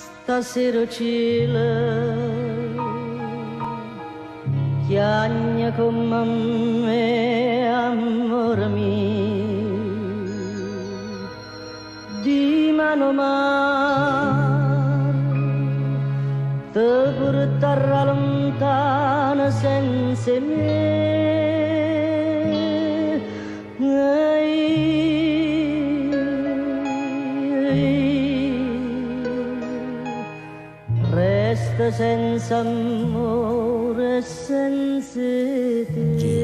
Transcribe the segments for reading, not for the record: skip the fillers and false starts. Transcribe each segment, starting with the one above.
Stasera cielo chiagna come me, amore mio, di mano mare, te porterà lontana senza me. Resta senza amore, senza te.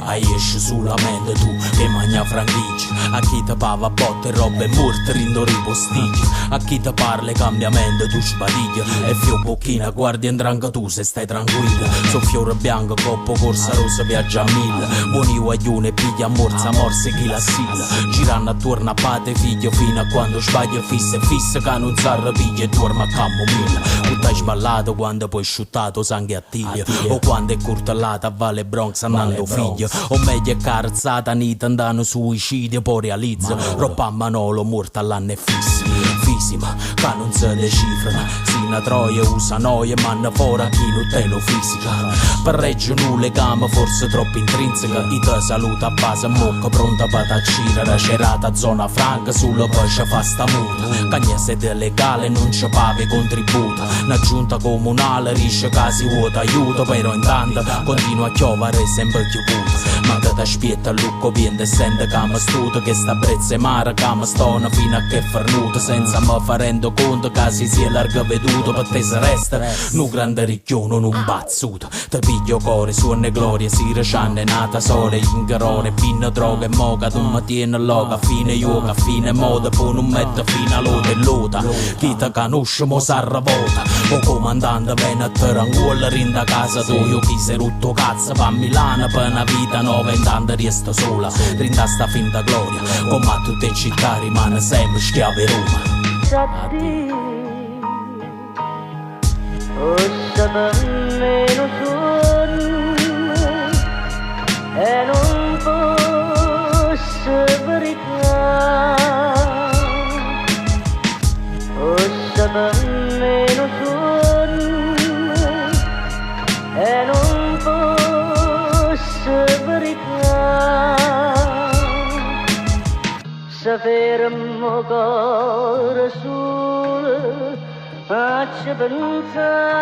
A esce sulla mente tu che magna franchici, a chi te pava botte robe morte rindo ripostigli, a chi te parla cambiamento tu sbadiglia e fio bocchina guardi entranca tu se stai tranquilla. So fiore bianco coppo corsa rosa viaggia a mille, buoni guaglione piglia morsa morse chi la silla, girando attorno a padre figlio fino a quando sbaglia fissa e fissa che non zarra piglia e dorma a camomilla. Tu hai sballato quando poi sciuttato sangue a tiglia, o quando è curtellata a Valle Bronx andando figlio, o meglio è carzata nita andando suicidio poi realizza roba a Manolo morta all'anno e fissima che non si decifrano sino a troie usa noie manna fuori chi non te lo fisica per reggere un legame forse troppo intrinseca di te saluta a base mocca pronta per taccire la cerata zona franca sulla pesce fa sta muta cagna sede legale non ci pave contributo una giunta comunale risce casi vuota aiuto però intanto continua a chiovere sempre più puta ma te aspetta il lucco piende e sente che mi stuto che sta brezza e mare che mi stona fino a che fernuto senza me farendo conto che si sia larga veduto per te se resta un grande ricchione un bazzuto te piglio core suone glorie si reccianne nata sole ingarone pinna droga e moca tu mi tieni loca a fine yoga a fine moda poi non mette fino a lode e loda chi te conosce mo s'arravota o comandante viene a Taranguola rinda casa tu io chi sei rutto cazzo va a Milano per una vita nuova intanto resto sola rinda sta finta gloria come a tutte le città rimane sempre schiave Roma. O saperne non sono e non posso verità. O saperne non sono e non posso verità. Se fermo cuore solo a ci pensare.